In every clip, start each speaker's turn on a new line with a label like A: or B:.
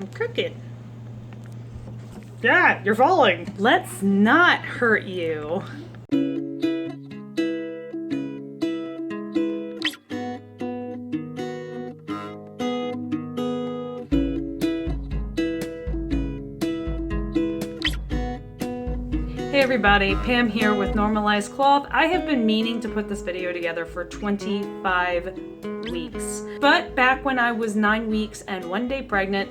A: I'm cooking. Yeah, you're falling. Let's not hurt you. Hey everybody, Pam here with Normalized Cloth. I have been meaning to put this video together for 25 weeks. But back when I was 9 weeks and 1 day pregnant,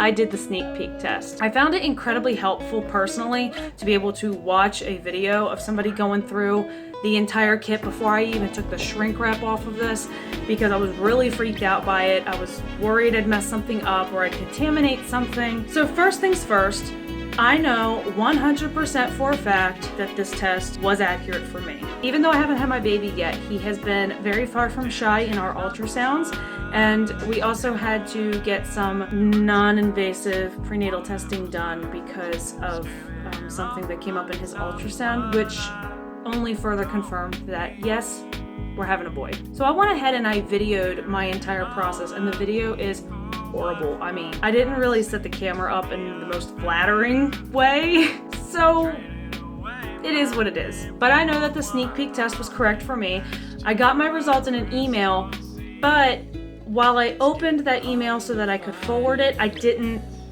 A: I did the sneak peek test. I found it incredibly helpful personally to be able to watch a video of somebody going through the entire kit before I even took the shrink wrap off of this, because I was really freaked out by it. I was worried I'd mess something up or I'd contaminate something. So first things first, I know 100% for a fact that this test was accurate for me. Even though I haven't had my baby yet, he has been very far from shy in our ultrasounds, and we also had to get some non-invasive prenatal testing done because of something that came up in his ultrasound, which only further confirmed that yes, we're having a boy. So I went ahead and I videoed my entire process, and the video is horrible. I mean, I didn't really set the camera up in the most flattering way, so it is what it is. But I know that the sneak peek test was correct for me. I got my results in an email, but while I opened that email so that I could forward it,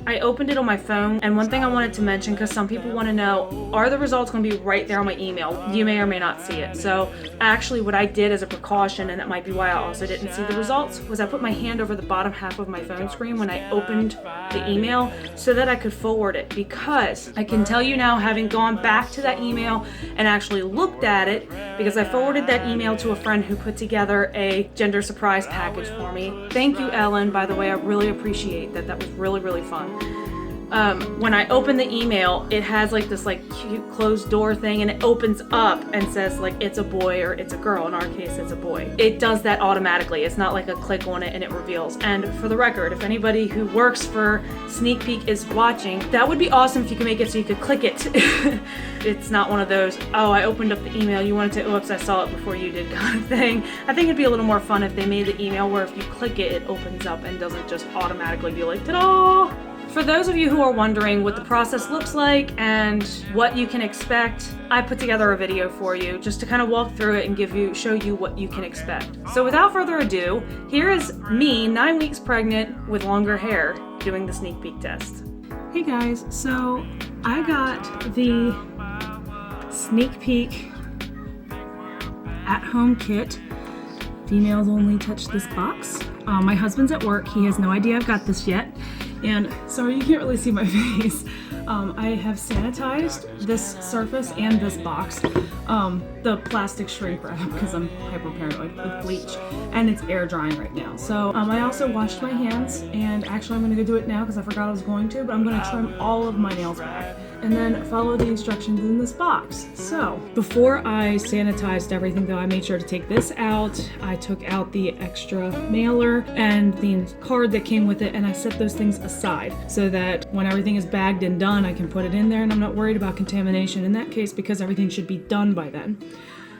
A: I opened it on my phone. And one thing I wanted to mention, because some people want to know, are the results going to be right there on my email? You may or may not see it. So actually what I did as a precaution, and that might be why I also didn't see the results, was I put my hand over the bottom half of my phone screen when I opened the email so that I could forward it, because I can tell you now, having gone back to that email and actually looked at it, because I forwarded that email to a friend who put together a gender surprise package for me. Thank you, Ellen, by the way. I really appreciate that. That was really, really fun. When I open the email, it has like this like cute closed door thing, and it opens up and says like it's a boy or it's a girl. In our case, it's a boy. It does that automatically. It's not like a click on it and it reveals. And for the record, if anybody who works for Sneak Peek is watching, that would be awesome if you could make it so you could click it. It's not one of those, oh, I opened up the email, you wanted to, oops, I saw it before you did kind of thing. I think it'd be a little more fun if they made the email where if you click it, it opens up and doesn't just automatically be like, ta-da! For those of you who are wondering what the process looks like and what you can expect, I put together a video for you just to kind of walk through it and show you what you can expect. So without further ado, here is me, 9 weeks pregnant with longer hair, doing the sneak peek test. Hey guys, so I got the sneak peek at-home kit. Females only touch this box. My husband's at work. He has no idea I've got this yet. And sorry, you can't really see my face. I have sanitized this surface and this box, the plastic shrink wrap, because I'm hyper paranoid, with bleach, and it's air drying right now. So I also washed my hands, and actually I'm going to go do it now because I forgot I was going to, but I'm going to trim all of my nails back and then follow the instructions in this box. So before I sanitized everything though, I made sure to take this out. I took out the extra mailer and the card that came with it, and I set those things aside so that when everything is bagged and done, I can put it in there and I'm not worried about contamination in that case, because everything should be done by then.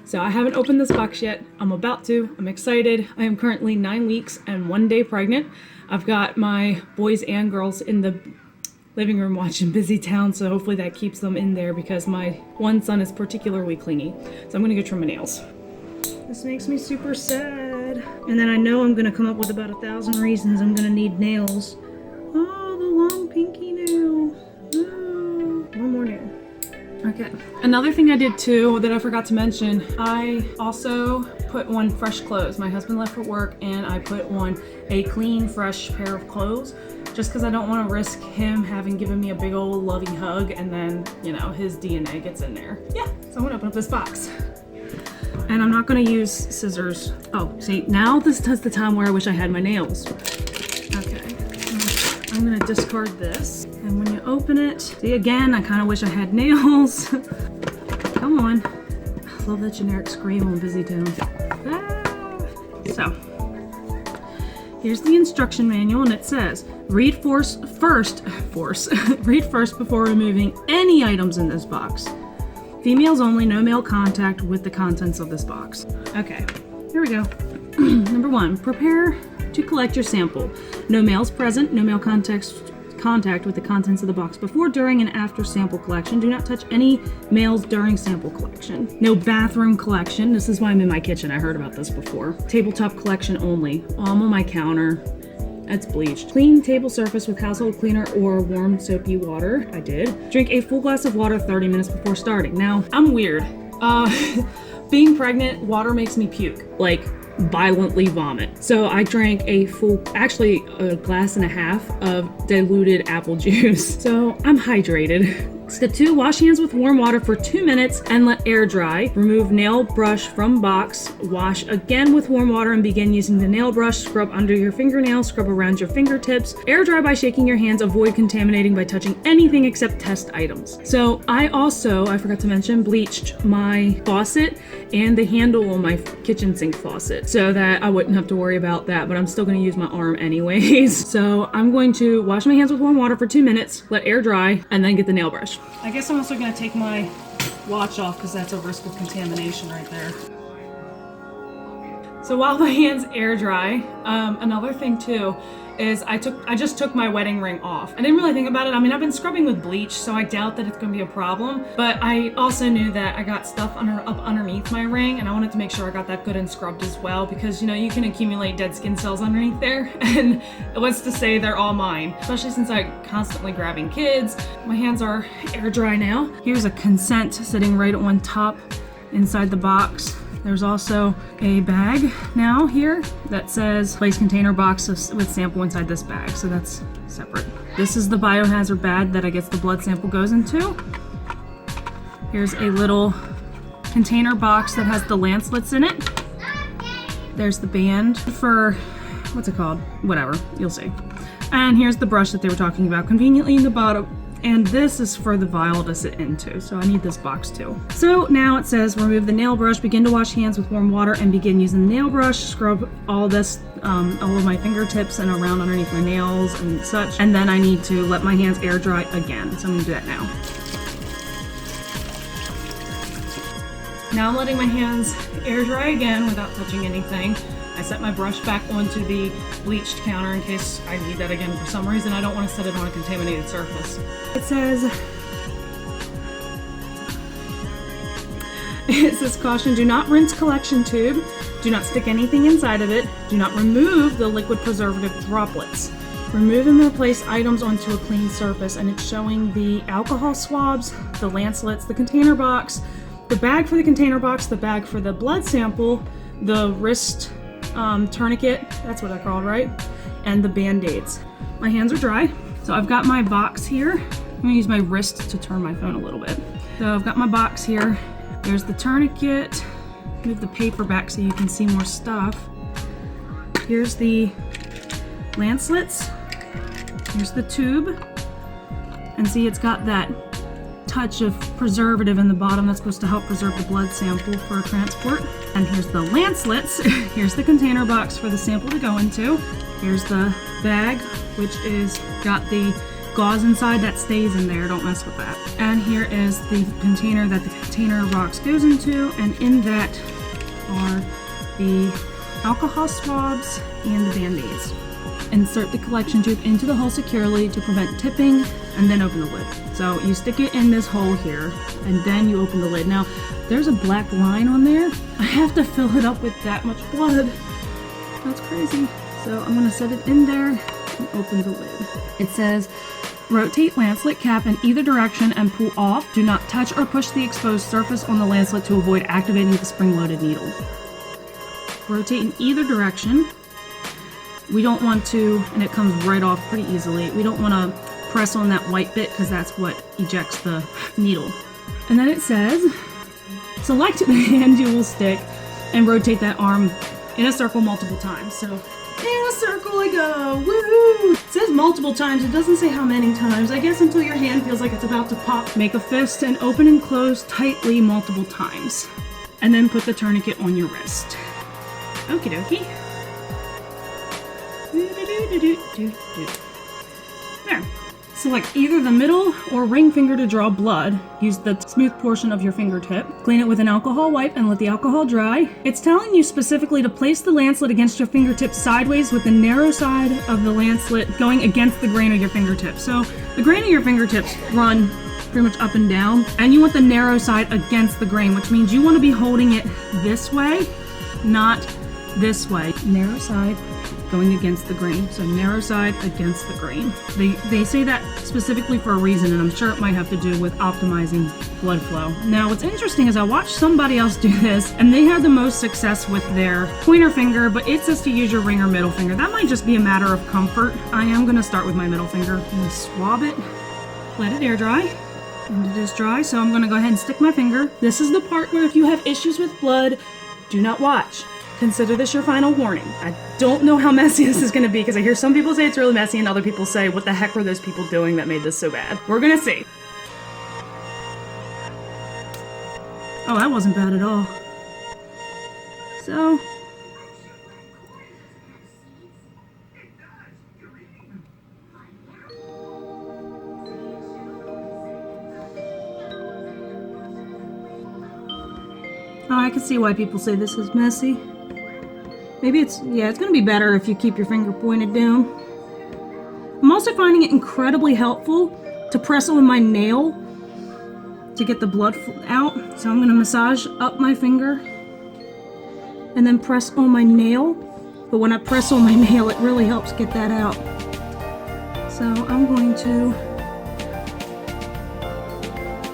A: So I haven't opened this box yet. I'm about to. I'm excited. I am currently 9 weeks and 1 day pregnant. I've got my boys and girls in the living room watching Busy Town, so hopefully that keeps them in there because my one son is particularly clingy. So I'm gonna go trim my nails. This makes me super sad. And then I know I'm gonna come up with about 1,000 reasons I'm gonna need nails. Oh, the long pinky nail. Oh, one more nail. Okay. Another thing I did too that I forgot to mention, I also put on fresh clothes. My husband left for work and I put on a clean, fresh pair of clothes, just because I don't want to risk him having given me a big old loving hug and then, you know, his DNA gets in there. Yeah, so I'm gonna open up this box. And I'm not gonna use scissors. Oh, see, now this is the time where I wish I had my nails. Okay, I'm gonna discard this. And when you open it, see again, I kind of wish I had nails. Come on. I love that generic scream on Busy Town. Ah. So, here's the instruction manual, and it says, read first before removing any items in this box. Females only, no male contact with the contents of this box. Okay, here we go. Number 1, prepare to collect your sample. No males present, no male contact with the contents of the box before, during, and after sample collection. Do not touch any males during sample collection. No bathroom collection. This is why I'm in my kitchen. I heard about this before. Tabletop collection only. I'm on my counter. That's bleached. Clean table surface with household cleaner or warm soapy water. I did. Drink a full glass of water 30 minutes before starting. Now, I'm weird. Being pregnant, water makes me puke. Like, violently vomit. So I drank actually a glass and a half of diluted apple juice. So I'm hydrated. Step 2, wash hands with warm water for 2 minutes and let air dry. Remove nail brush from box. Wash again with warm water and begin using the nail brush. Scrub under your fingernails, scrub around your fingertips. Air dry by shaking your hands. Avoid contaminating by touching anything except test items. So I forgot to mention, bleached my faucet and the handle on my kitchen sink faucet so that I wouldn't have to worry about that, but I'm still going to use my arm anyways. So I'm going to wash my hands with warm water for 2 minutes, let air dry, and then get the nail brush. I guess I'm also going to take my watch off because that's a risk of contamination right there. So while my hands air dry, another thing too is I just took my wedding ring off. I didn't really think about it. I mean, I've been scrubbing with bleach, so I doubt that it's gonna be a problem. But I also knew that I got stuff up underneath my ring, and I wanted to make sure I got that good and scrubbed as well, because you know you can accumulate dead skin cells underneath there, and what's to say they're all mine. Especially since I'm constantly grabbing kids. My hands are air dry now. Here's a consent sitting right on top inside the box. There's also a bag now here that says place container box with sample inside this bag, so that's separate. This is the biohazard bag that I guess the blood sample goes into. Here's a little container box that has the lancelets in it. There's the band for, what's it called? Whatever, you'll see. And here's the brush that they were talking about, conveniently in the bottom. And this is for the vial to sit into, so I need this box too. So now it says remove the nail brush, begin to wash hands with warm water, and begin using the nail brush. Scrub all this, all of my fingertips and around underneath my nails and such. And then I need to let my hands air dry again. So I'm gonna do that now. Now I'm letting my hands air dry again without touching anything. I set my brush back onto the bleached counter in case I need that again for some reason. I don't want to set it on a contaminated surface. It says caution, do not rinse collection tube, do not stick anything inside of it, do not remove the liquid preservative droplets. Remove and replace items onto a clean surface, and it's showing the alcohol swabs, the lancelets, the container box, the bag for the container box, the bag for the blood sample, the wrist tourniquet, that's what I called, right? And the band-aids. My hands are dry, so I've got my box here. I'm gonna use my wrist to turn my phone a little bit. So I've got my box here. There's the tourniquet. Move the paper back so you can see more stuff. Here's the lancelets. Here's the tube. And see, it's got that touch of preservative in the bottom that's supposed to help preserve the blood sample for transport. And here's the lancelets. Here's the container box for the sample to go into. Here's the bag, which is got the gauze inside that stays in there. Don't mess with that. And here is the container that the container box goes into, and in that are the alcohol swabs and the band-aids. Insert the collection tube into the hole securely to prevent tipping, and then open the lid. So you stick it in this hole here, and then you open the lid. Now, there's a black line on there. I have to fill it up with that much blood. That's crazy. So I'm gonna set it in there and open the lid. It says, rotate lancet cap in either direction and pull off. Do not touch or push the exposed surface on the lancet to avoid activating the spring-loaded needle. Rotate in either direction. We don't want to, and it comes right off pretty easily, we don't want to press on that white bit because that's what ejects the needle. And then it says, select the hand you will stick and rotate that arm in a circle multiple times. So in a circle I go, woohoo! It says multiple times, it doesn't say how many times. I guess until your hand feels like it's about to pop. Make a fist and open and close tightly multiple times. And then put the tourniquet on your wrist. Okie dokie. There.
B: Select either the middle or ring finger to draw blood. Use the smooth portion of your fingertip. Clean it with an alcohol wipe and let the alcohol dry. It's telling you specifically to place the lancet against your fingertip sideways with the narrow side of the lancet going against the grain of your fingertips. So the grain of your fingertips run pretty much up and down, and you want the narrow side against the grain, which means you want to be holding it this way, not this way. Narrow side going against the grain. So narrow side against the grain. They say that specifically for a reason, and I'm sure it might have to do with optimizing blood flow. Now, what's interesting is I watched somebody else do this, and they had the most success with their pointer finger, but it says to use your ring or middle finger. That might just be a matter of comfort. I am going to start with my middle finger. I'm going to swab it, let it air dry, and it is dry, so I'm going to go ahead and stick my finger. This is the part where if you have issues with blood, do not watch. Consider this your final warning. I don't know how messy this is going to be because I hear some people say it's really messy and other people say, what the heck were those people doing that made this so bad? We're going to see. Oh, that wasn't bad at all. So, oh, I can see why people say this is messy. Maybe it's going to be better if you keep your finger pointed down. I'm also finding it incredibly helpful to press on my nail to get the blood out. So I'm going to massage up my finger and then press on my nail. But when I press on my nail, it really helps get that out. So I'm going to...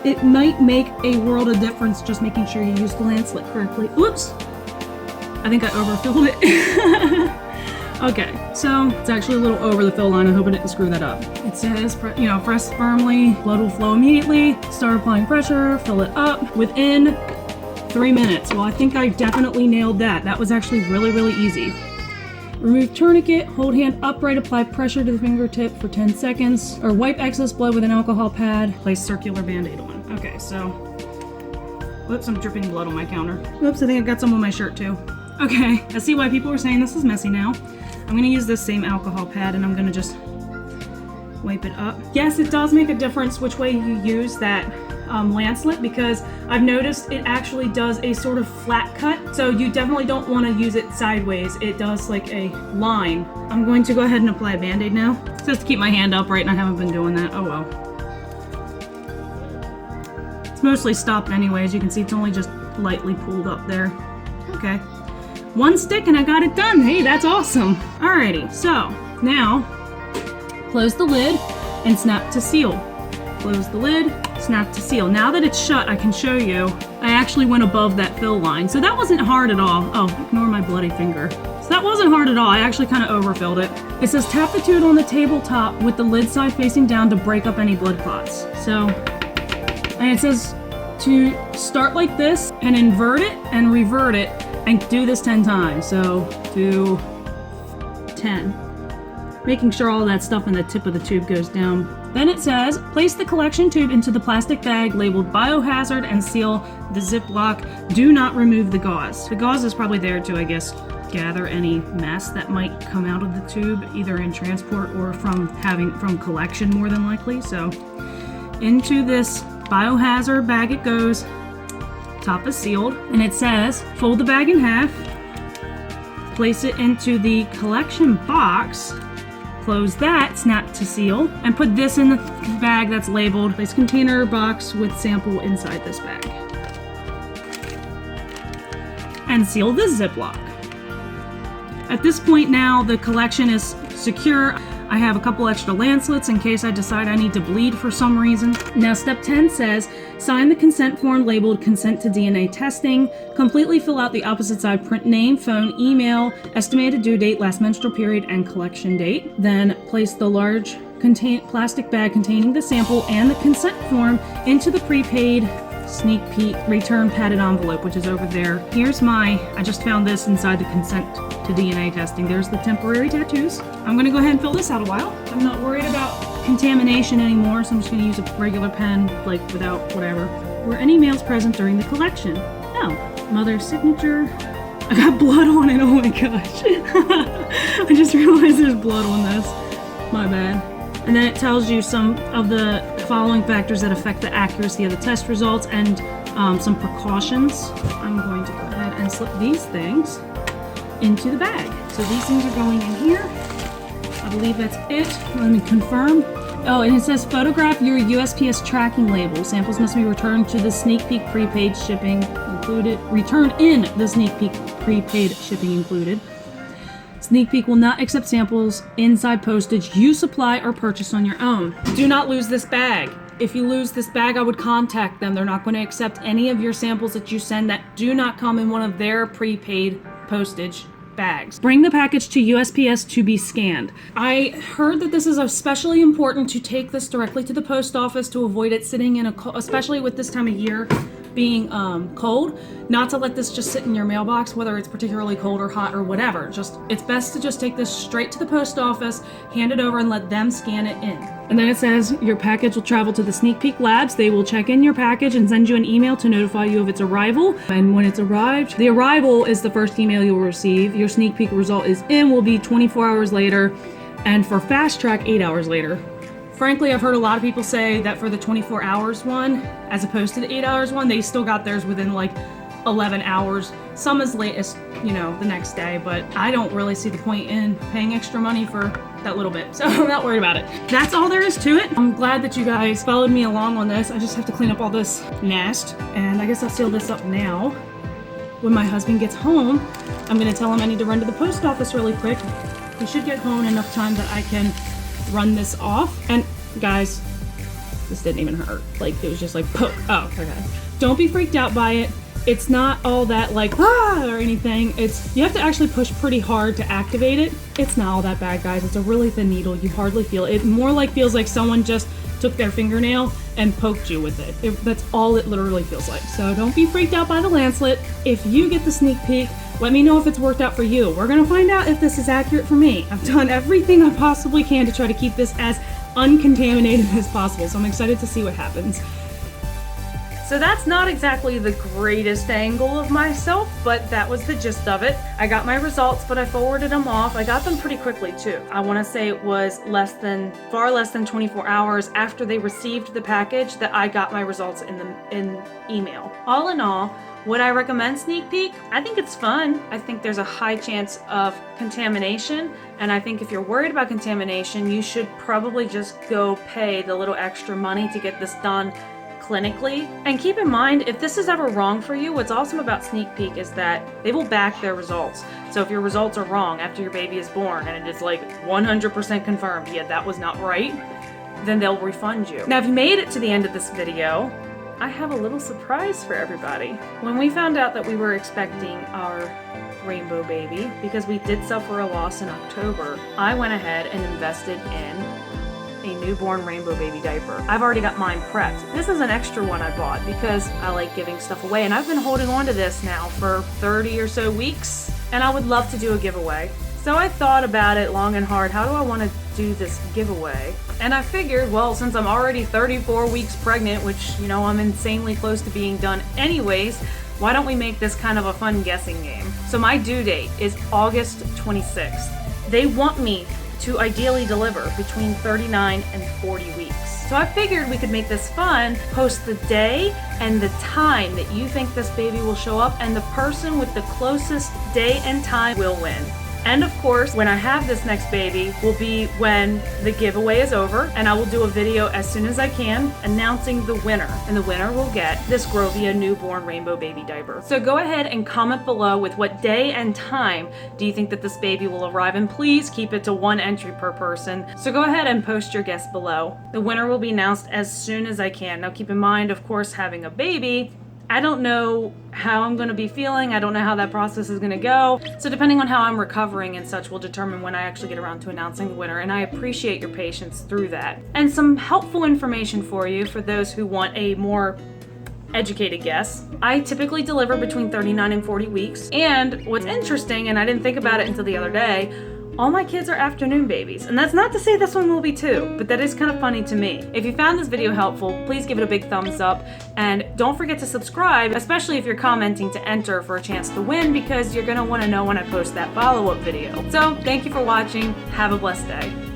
B: It might make a world of difference just making sure you use the lancet correctly. Oops! I think I overfilled it. Okay, so it's actually a little over the fill line. I hope I didn't screw that up. It says, press firmly, blood will flow immediately, start applying pressure, fill it up within 3 minutes. Well, I think I definitely nailed that. That was actually really, really easy. Remove tourniquet, hold hand upright, apply pressure to the fingertip for 10 seconds, or wipe excess blood with an alcohol pad, place circular band-aid on. Okay, so, whoops, I'm dripping blood on my counter. Whoops, I think I got some on my shirt too. Okay, I see why people are saying this is messy now. I'm gonna use this same alcohol pad and I'm gonna just wipe it up. Yes, it does make a difference which way you use that lancet, because I've noticed it actually does a sort of flat cut, so you definitely don't want to use it sideways. It does like a line. I'm going to go ahead and apply a band-aid now. It says to keep my hand upright and I haven't been doing that. Oh well. It's mostly stopped anyway. As you can see, it's only just lightly pulled up there. Okay. One stick and I got it done. Hey, that's awesome. Alrighty, so now close the lid and snap to seal. Close the lid, snap to seal. Now that it's shut, I can show you, I actually went above that fill line. So that wasn't hard at all. Oh, ignore my bloody finger. So that wasn't hard at all. I actually kind of overfilled it. It says tap the tube on the tabletop with the lid side facing down to break up any blood clots. So, and it says to start like this and invert it and revert it and do this 10 times. So, do 10. Making sure all that stuff in the tip of the tube goes down. Then it says, place the collection tube into the plastic bag labeled biohazard and seal the Ziploc. Do not remove the gauze. The gauze is probably there to, I guess, gather any mess that might come out of the tube, either in transport or from collection more than likely. So into this biohazard bag it goes. Top is sealed. And it says, fold the bag in half, place it into the collection box, close that, snap to seal, and put this in the bag that's labeled, place container box with sample inside this bag. And seal the Ziploc. At this point now, the collection is secure. I have a couple extra lancets in case I decide I need to bleed for some reason. Now step 10 says, sign the consent form labeled consent to DNA testing. Completely fill out the opposite side, print name, phone, email, estimated due date, last menstrual period, and collection date. Then place the large plastic bag containing the sample and the consent form into the prepaid sneak peek return padded envelope, which is over there. Here's I just found this inside the consent to DNA testing. There's the temporary tattoos. I'm gonna go ahead and fill this out a while. I'm not worried about contamination anymore, so I'm just gonna use a regular pen, like without whatever. Were any males present during the collection? No. Mother's signature. I got blood on it, oh my gosh. I just realized there's blood on this. My bad. And then it tells you some of the following factors that affect the accuracy of the test results and some precautions. I'm going to go ahead and slip these things into the bag. So these things are going in here. I believe that's it. Let me confirm. Oh, and it says photograph your USPS tracking label. Samples must be returned to the sneak peek prepaid shipping included. Return in the sneak peek prepaid shipping included. Sneak Peek will not accept samples inside postage you supply or purchase on your own. Do not lose this bag. If you lose this bag, I would contact them. They're not going to accept any of your samples that you send that do not come in one of their prepaid postage bags. Bring the package to USPS to be scanned. I heard that this is especially important to take this directly to the post office to avoid it sitting in especially with this time of year being cold, not to let this just sit in your mailbox, whether it's particularly cold or hot or whatever. It's best to just take this straight to the post office, hand it over, and let them scan it in. And then it says your package will travel to the Sneak Peek labs. They will check in your package and send you an email to notify you of its arrival. And when it's arrived, the arrival is the first email you'll receive. Your Sneak Peek result is in will be 24 hours later, and for Fast Track, 8 hours later. Frankly, I've heard a lot of people say that for the 24 hours one, as opposed to the 8 hours one, they still got theirs within like 11 hours. Some as late as, the next day, but I don't really see the point in paying extra money for that little bit, so I'm not worried about it. That's all there is to it. I'm glad that you guys followed me along on this. I just have to clean up all this nest, and I guess I'll seal this up now. When my husband gets home, I'm gonna tell him I need to run to the post office really quick. He should get home in enough time that I can run this off. And guys, this didn't even hurt. Like, it was just like poke. Oh, okay. Don't be freaked out by it. It's not all that like or anything. You have to actually push pretty hard to activate it. It's not all that bad, guys. It's a really thin needle. You hardly feel it. It more feels like someone just took their fingernail and poked you with it. That's all it literally feels like. So don't be freaked out by the lancelet. If you get the sneak peek, let me know if it's worked out for you. We're gonna find out if this is accurate for me. I've done everything I possibly can to try to keep this as uncontaminated as possible, so I'm excited to see what happens.
A: So that's not exactly the greatest angle of myself, but that was the gist of it. I got my results, but I forwarded them off. I got them pretty quickly too. I want to say it was far less than 24 hours after they received the package that I got my results in email. All in all, would I recommend Sneak Peek? I think it's fun. I think there's a high chance of contamination, and I think if you're worried about contamination, you should probably just go pay the little extra money to get this done clinically. And keep in mind, if this is ever wrong for you, what's awesome about Sneak Peek is that they will back their results. So if your results are wrong after your baby is born and it is like 100% confirmed, yeah, that was not right, then they'll refund you. Now, if you made it to the end of this video, I have a little surprise for everybody. When we found out that we were expecting our rainbow baby, because we did suffer a loss in October, I went ahead and invested in a newborn rainbow baby diaper. I've already got mine prepped. This is an extra one I bought because I like giving stuff away, and I've been holding on to this now for 30 or so weeks, and I would love to do a giveaway. So I thought about it long and hard. How do I want to do this giveaway? And I figured, well, since I'm already 34 weeks pregnant, which, I'm insanely close to being done anyways, why don't we make this kind of a fun guessing game? So my due date is August 26th. They want me to ideally deliver between 39 and 40 weeks. So I figured we could make this fun, post the day and the time that you think this baby will show up, and the person with the closest day and time will win. And of course, when I have this next baby will be when the giveaway is over, and I will do a video as soon as I can announcing the winner. And the winner will get this GroVia newborn rainbow baby diaper. So go ahead and comment below with what day and time do you think that this baby will arrive, and please keep it to 1 entry per person. So go ahead and post your guess below. The winner will be announced as soon as I can. Now keep in mind, of course, having a baby, I don't know how I'm going to be feeling. I don't know how that process is going to go. So depending on how I'm recovering and such will determine when I actually get around to announcing the winner. And I appreciate your patience through that. And some helpful information for you for those who want a more educated guess. I typically deliver between 39 and 40 weeks. And what's interesting, and I didn't think about it until the other day, all my kids are afternoon babies, and that's not to say this one will be too, but that is kind of funny to me. If you found this video helpful, please give it a big thumbs up, and don't forget to subscribe, especially if you're commenting to enter for a chance to win, because you're gonna wanna know when I post that follow-up video. So, thank you for watching. Have a blessed day.